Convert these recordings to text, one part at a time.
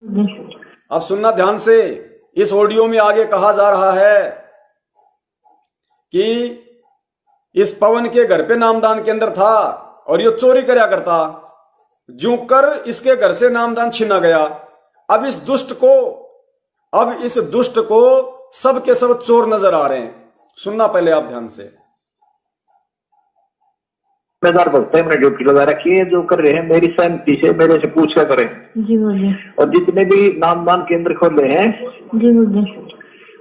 अब सुनना ध्यान से। इस ऑडियो में आगे कहा जा रहा है कि इस पवन के घर पे नामदान केंद्र था और ये चोरी करया करता, जू कर इसके घर से नामदान छीना गया। अब इस दुष्ट को सब के सब चोर नजर आ रहे हैं। सुनना पहले आप ध्यान से। जिम्मेदार भक्त है, मैंने ड्यूटी लगा रखी है, जो कर रहे हैं मेरी सहमति से मेरे से पूछ कर करें। जी बोलिए। और जितने भी नामदान केंद्र खोले हैं जी बोलिए।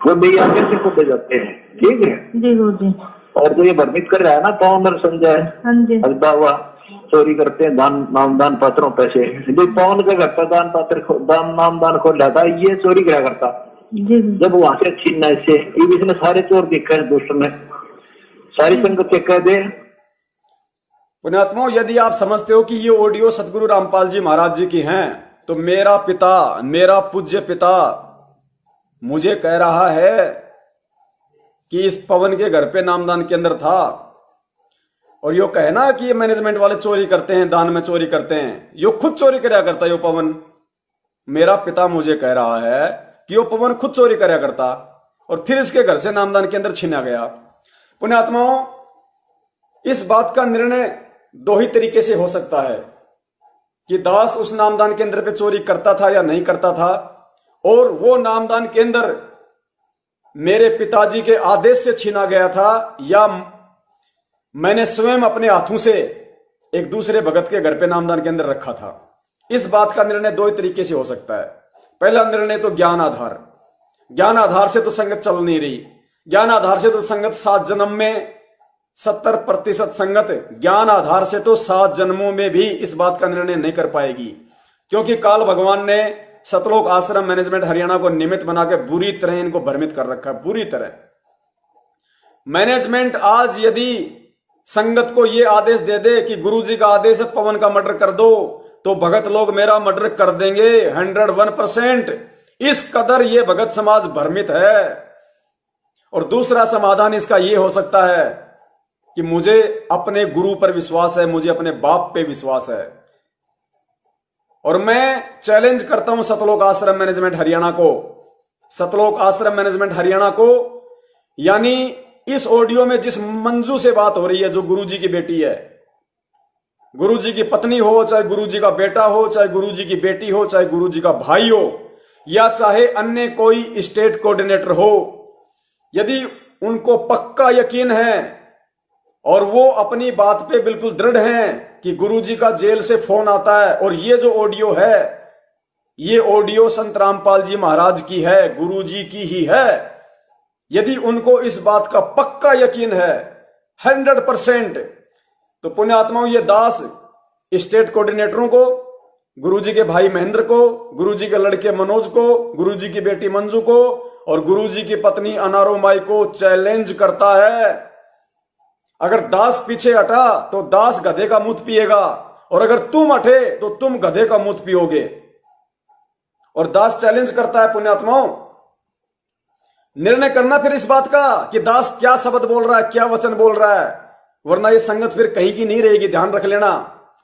वो मेरी आगे से खोले जाते हैं, ठीक है। जी बोलिए। और जो ये भ्रमित कर रहा है ना पवन और संजय, हाँ जी, हल्दा हुआ चोरी करते हैं नामदान पात्रों पैसे, जो पवन के घर पर नामदान खोल रहा था, ये चोरी क्या करता। जी जब वहां से छीनना इससे इसने सारे चोर देखा है, दुष्ट ने सारी संगत चेक कर दे। पुण्यात्माओं, यदि आप समझते हो कि ये ऑडियो सतगुरु रामपाल जी महाराज जी की हैं, तो मेरा पिता, मेरा पूज्य पिता मुझे कह रहा है कि इस पवन के घर पे नामदान केंद्र था, और यो कहे ना कि ये मैनेजमेंट वाले चोरी करते हैं, दान में चोरी करते हैं, यो खुद चोरी करया करता यो पवन। मेरा पिता मुझे कह रहा है कि यो पवन खुद चोरी करया करता और फिर इसके घर से नामदान केंद्र छीना गया। पुण्यात्माओं, इस बात का निर्णय दो ही तरीके से हो सकता है कि दास उस नामदान केंद्र पे चोरी करता था या नहीं करता था, और वो नामदान केंद्र मेरे पिताजी के आदेश से छीना गया था, या मैंने स्वयं अपने हाथों से एक दूसरे भगत के घर पे नामदान केंद्र रखा था। इस बात का निर्णय दो ही तरीके से हो सकता है। पहला निर्णय तो ज्ञान आधार। ज्ञान आधार से तो संगत चल नहीं रही। ज्ञान आधार से तो संगत 7 जन्म में 70% संगत ज्ञान आधार से तो 7 जन्मों में भी इस बात का निर्णय नहीं कर पाएगी, क्योंकि काल भगवान ने सतलोक आश्रम मैनेजमेंट हरियाणा को निमित्त बना के बुरी तरह इनको भ्रमित कर रखा है, बुरी तरह। मैनेजमेंट आज यदि संगत को यह आदेश दे दे कि गुरुजी का आदेश है पवन का मर्डर कर दो, तो भगत लोग मेरा मर्डर कर देंगे 101%। इस कदर ये भगत समाज भ्रमित है। और दूसरा समाधान इसका यह हो सकता है कि मुझे अपने गुरु पर विश्वास है, मुझे अपने बाप पे विश्वास है, और मैं चैलेंज करता हूं सतलोक आश्रम मैनेजमेंट हरियाणा को, सतलोक आश्रम मैनेजमेंट हरियाणा को, यानी इस ऑडियो में जिस मंजू से बात हो रही है, जो गुरुजी की बेटी है, गुरुजी की पत्नी हो, चाहे गुरुजी का बेटा हो, चाहे गुरुजी की बेटी हो, चाहे गुरुजी का भाई हो, या चाहे अन्य कोई स्टेट कोऑर्डिनेटर हो, यदि उनको पक्का यकीन है और वो अपनी बात पे बिल्कुल दृढ़ हैं कि गुरुजी का जेल से फोन आता है, और ये जो ऑडियो है, ये ऑडियो संत रामपाल जी महाराज की है, गुरुजी की ही है, यदि उनको इस बात का पक्का यकीन है 100%, तो पुण्यात्माओं, ये दास स्टेट कोऑर्डिनेटरों को, गुरुजी के भाई महेंद्र को, गुरुजी के लड़के मनोज को, गुरुजी की बेटी मंजू को और गुरुजी की पत्नी अनारो माई को चैलेंज करता है। अगर दास पीछे हटा तो दास गधे का मूत पिएगा, और अगर तुम हटे तो तुम गधे का मूत पियोगे। और दास चैलेंज करता है पुण्यात्माओं, निर्णय करना फिर इस बात का कि दास क्या शब्द बोल रहा है, क्या वचन बोल रहा है, वरना ये संगत फिर कहीं की नहीं रहेगी, ध्यान रख लेना।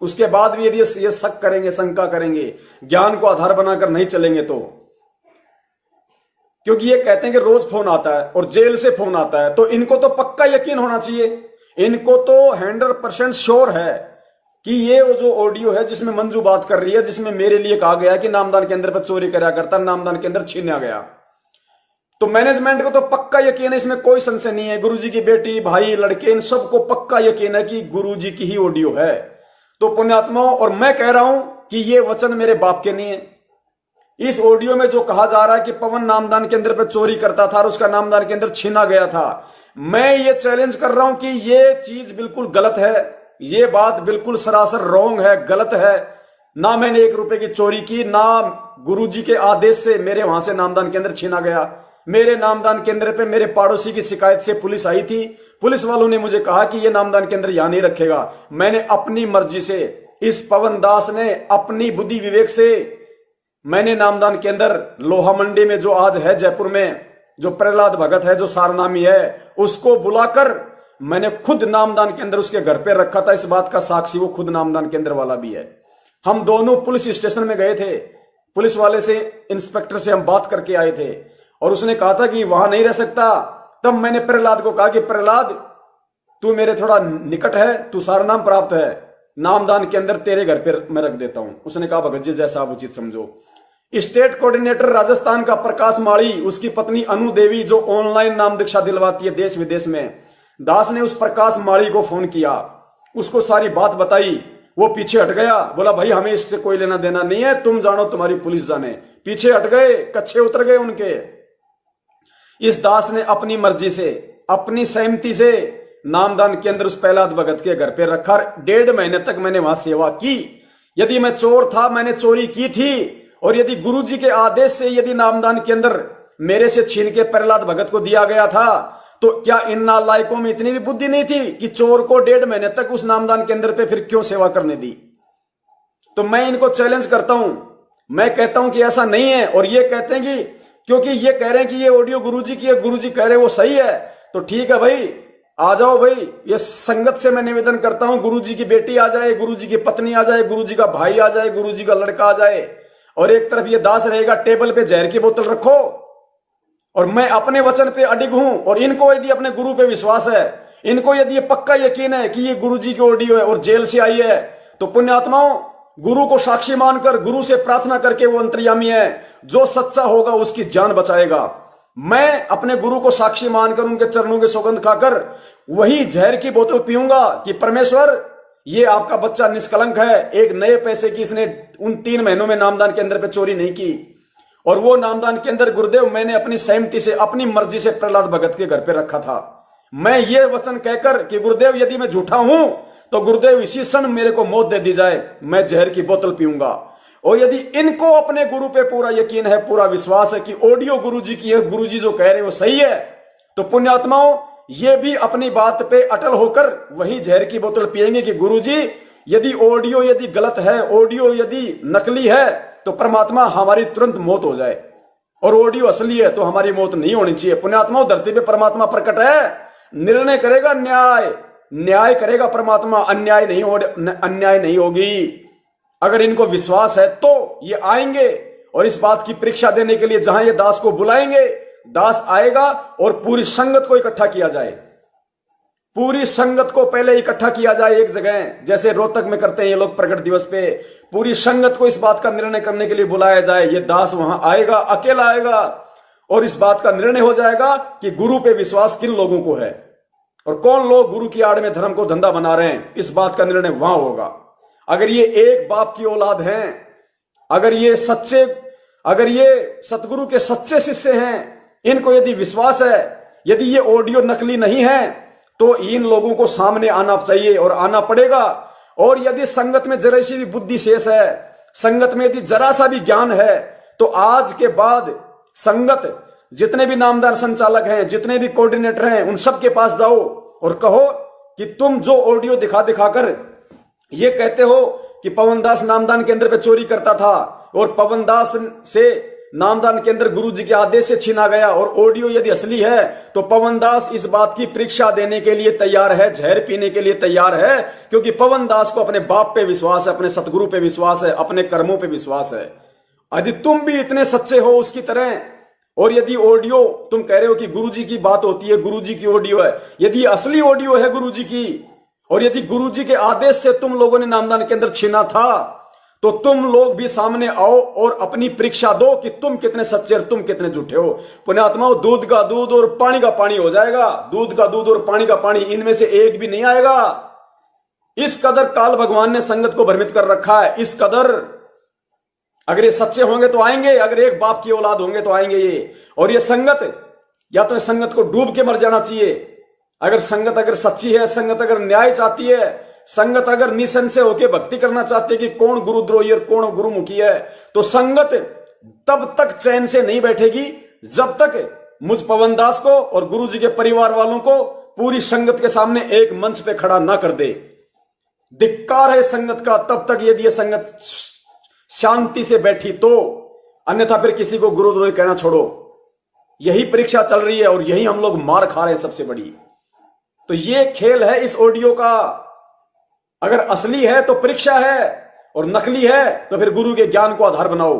उसके बाद भी यदि ये शक करेंगे, शंका करेंगे, ज्ञान को आधार बनाकर नहीं चलेंगे तो, क्योंकि ये कहते हैं कि रोज फोन आता है और जेल से फोन आता है, तो इनको तो पक्का यकीन होना चाहिए, इनको तो 100% श्योर है कि ये वो जो ऑडियो है जिसमें मंजू बात कर रही है, जिसमें मेरे लिए कहा गया कि नामदान केंद्र पर चोरी करा करता, नामदान केंद्र छीना गया, तो मैनेजमेंट को तो पक्का यकीन है, इसमें कोई संशय नहीं है। गुरुजी की बेटी, भाई, लड़के, इन सबको पक्का यकीन है कि गुरुजी की ही ऑडियो है। तो पुण्यात्माओं, और मैं कह रहा हूं कि ये वचन मेरे बाप के नहीं है। इस ऑडियो में जो कहा जा रहा है कि पवन नामदान केंद्र पर चोरी करता था और उसका नामदान केंद्र छीना गया था, मैं ये चैलेंज कर रहा हूं कि ये चीज बिल्कुल गलत है, ये बात बिल्कुल सरासर रॉन्ग है, गलत है। ना मैंने 1 रुपए की चोरी की, ना गुरुजी के आदेश से मेरे वहां से नामदान केंद्र छीना गया। मेरे नामदान केंद्र पे मेरे पड़ोसी की शिकायत से पुलिस आई थी, पुलिस वालों ने मुझे कहा कि ये नामदान केंद्र यहां नहीं रखेगा। मैंने अपनी मर्जी से, इस पवन दास ने अपनी बुद्धि विवेक से, मैंने नामदान केंद्र लोहा मंडी में जो आज है जयपुर में, जो प्रहलाद भगत है, जो सारनामी है, उसको बुलाकर मैंने खुद नामदान केंद्र उसके घर पे रखा था। इस बात का साक्षी वो खुद नामदान केंद्र वाला भी है। हम दोनों पुलिस स्टेशन में गए थे, पुलिस वाले से, इंस्पेक्टर से हम बात करके आए थे और उसने कहा था कि वहां नहीं रह सकता। तब मैंने प्रहलाद को कहा कि प्रहलाद, तू मेरे थोड़ा निकट है, तू सारनाम प्राप्त है, नामदान के अंदर तेरे घर पर मैं रख देता हूं। उसने कहा भगत जी जैसा आप उचित समझो। स्टेट कोऑर्डिनेटर राजस्थान का प्रकाश माड़ी, उसकी पत्नी अनु देवी जो ऑनलाइन नाम दीक्षा दिलवाती है देश विदेश में, दास ने उस प्रकाश माड़ी को फोन किया, उसको सारी बात बताई। वो पीछे हट गया, बोला भाई हमें इससे कोई लेना देना नहीं है, तुम जानो तुम्हारी पुलिस जाने। पीछे हट गए, कच्छे उतर गए उनके। इस दास ने अपनी मर्जी से, अपनी सहमति से नामदान केंद्र उस प्रहलाद भगत के घर पे रखा। 1.5 महीने तक मैंने वहां सेवा की। यदि मैं चोर था, मैंने चोरी की थी, और यदि गुरुजी के आदेश से यदि नामदान के अंदर मेरे से छीन के प्रहलाद भगत को दिया गया था, तो क्या इन नालायकों में इतनी भी बुद्धि नहीं थी कि चोर को 1.5 महीने तक उस नामदान केंद्र पे फिर क्यों सेवा करने दी? तो मैं इनको चैलेंज करता हूं, मैं कहता हूं कि ऐसा नहीं है। और ये कहते हैं कि क्योंकि ये कह रहे हैं कि ये ऑडियो गुरुजी की है, गुरुजी कह रहे हैं वो सही है, तो ठीक है भाई, आ जाओ भाई। ये संगत से मैं निवेदन करता हूं, गुरुजी की बेटी आ जाए, गुरुजी की पत्नी आ जाए, गुरुजी का भाई आ जाए, गुरुजी का लड़का आ जाए, और एक तरफ ये दास रहेगा, टेबल पे जहर की बोतल रखो। और मैं अपने वचन पे अडिग हूं, और इनको यदि अपने गुरु पे विश्वास है, इनको यदि ये पक्का यकीन है कि ये गुरुजी की ऑडियो है और जेल से आई है, तो पुण्यात्माओं, गुरु को साक्षी मानकर, गुरु से प्रार्थना करके, वो अंतर्यामी है, जो सच्चा होगा उसकी जान बचाएगा। मैं अपने गुरु को साक्षी मानकर, उनके चरणों के सौगंध खाकर वही जहर की बोतल पीऊंगा कि परमेश्वर, ये आपका बच्चा निष्कलंक है, एक नए पैसे की इसने उन 3 महीनों में नामदान के अंदर पे चोरी नहीं की। और वो नामदान के अंदर गुरुदेव मैंने अपनी सहमति से, अपनी मर्जी से प्रहलाद भगत के घर पे रखा था। मैं ये वचन कहकर कि गुरुदेव यदि मैं झूठा हूं तो गुरुदेव इसी क्षण मेरे को मौत दे दी जाए, मैं जहर की बोतल पीऊंगा। और यदि इनको अपने गुरु पे पूरा यकीन है, पूरा विश्वास है कि ऑडियो गुरुजी की है, गुरुजी जो कह रहे हैं वो सही है, तो पुण्यात्माओं, ये भी अपनी बात पे अटल होकर वही जहर की बोतल पिएंगे कि गुरुजी यदि ऑडियो यदि गलत है, ऑडियो यदि नकली है, तो परमात्मा हमारी तुरंत मौत हो जाए, और ऑडियो असली है तो हमारी मौत नहीं होनी चाहिए। पुण्यात्माओं, धरती पे परमात्मा प्रकट है, निर्णय करेगा, न्याय करेगा परमात्मा, अन्याय नहीं होगी। अगर इनको विश्वास है तो ये आएंगे और इस बात की परीक्षा देने के लिए जहां ये दास को बुलाएंगे, दास आएगा और पूरी संगत को इकट्ठा किया जाए। पूरी संगत को पहले इकट्ठा किया जाए एक जगह, जैसे रोहतक में करते हैं ये लोग प्रकट दिवस पे। पूरी संगत को इस बात का निर्णय करने के लिए बुलाया जाए। ये दास वहां आएगा, अकेला आएगा, और इस बात का निर्णय हो जाएगा कि गुरु पे विश्वास किन लोगों को है और कौन लोग गुरु की आड़ में धर्म को धंधा बना रहे हैं। इस बात का निर्णय वहां होगा। अगर ये एक बाप की औलाद हैं, अगर ये सतगुरु के सच्चे शिष्य हैं, इनको यदि विश्वास है, यदि ये ऑडियो नकली नहीं है, तो इन लोगों को सामने आना चाहिए और आना पड़ेगा। और यदि संगत में जरा सी भी बुद्धि शेष है, संगत में यदि जरा सा भी ज्ञान है, तो आज के बाद संगत जितने भी नामदान संचालक हैं, जितने भी कोऑर्डिनेटर हैं, उन सब के पास जाओ और कहो कि तुम जो ऑडियो दिखाकर ये कहते हो कि पवनदास नामदान केंद्र पे चोरी करता था और पवनदास से नामदान केंद्र गुरुजी के आदेश से छीना गया, और ऑडियो यदि असली है, तो पवनदास इस बात की परीक्षा देने के लिए तैयार है, जहर पीने के लिए तैयार है, क्योंकि पवनदास को अपने बाप पे विश्वास है, अपने सतगुरु पे विश्वास है, अपने कर्मों पे विश्वास है। यदि तुम भी इतने सच्चे हो उसकी तरह, और यदि ऑडियो तुम कह रहे हो कि गुरुजी की बात होती है, गुरुजी की ऑडियो है, यदि असली ऑडियो है गुरुजी की, और यदि गुरुजी के आदेश से तुम लोगों ने नामदान के अंदर छीना था, तो तुम लोग भी सामने आओ और अपनी परीक्षा दो कि तुम कितने सच्चे और तुम कितने झूठे हो। पुण्यात्माओं, दूध का दूध और पानी का पानी हो जाएगा। दूध का दूध और पानी का पानी, इनमें से एक भी नहीं आएगा। इस कदर काल भगवान ने संगत को भ्रमित कर रखा है, इस कदर। अगर ये सच्चे होंगे तो आएंगे, अगर एक बाप की औलाद होंगे तो आएंगे ये। और ये संगत, या तो इस संगत को डूब के मर जाना चाहिए। अगर संगत अगर सच्ची है, संगत अगर न्याय चाहती है, संगत अगर निसंशय होकर भक्ति करना चाहती है कि कौन गुरुद्रोही और कौन गुरुमुखी है, तो संगत तब तक चैन से नहीं बैठेगी जब तक मुझ पवनदास को और गुरुजी के परिवार वालों को पूरी संगत के सामने एक मंच पे खड़ा ना कर दे। धिक्कार है संगत का तब तक यदि ये संगत शांति से बैठी तो, अन्यथा फिर किसी को गुरुद्रोही कहना छोड़ो। यही परीक्षा चल रही है और यही हम लोग मार खा रहे हैं सबसे बड़ी। तो ये खेल है इस ऑडियो का। अगर असली है तो परीक्षा है, और नकली है तो फिर गुरु के ज्ञान को आधार बनाओ।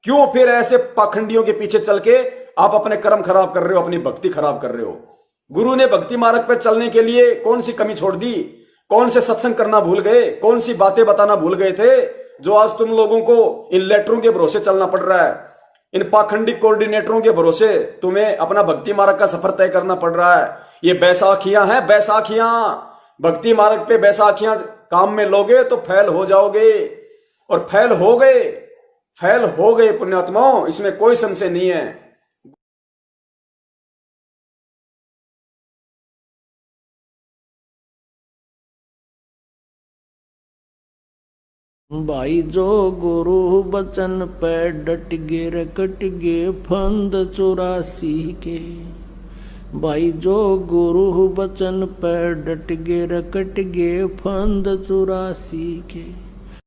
क्यों फिर ऐसे पाखंडियों के पीछे चल के आप अपने कर्म खराब कर रहे हो, अपनी भक्ति खराब कर रहे हो? गुरु ने भक्ति मार्ग पर चलने के लिए कौन सी कमी छोड़ दी? कौन से सत्संग करना भूल गए? कौन सी बातें बताना भूल गए थे जो आज तुम लोगों को इन लेटरों के भरोसे चलना पड़ रहा है? इन पाखंडी कोऑर्डिनेटरों के भरोसे तुम्हें अपना भक्ति मार्ग का सफर तय करना पड़ रहा है। ये बैसाखियां हैं, बैसाखियां। भक्ति मार्ग पे बैसाखियां काम में लोगे तो फेल हो जाओगे, और फेल हो गए पुण्यात्माओं, इसमें कोई संशय नहीं है। भाई जो गुरु बचन पे डट गे रकट गे फंद 84 के। भाई जो गुरु बचन पे डट गे रकट गे फंद 84 के।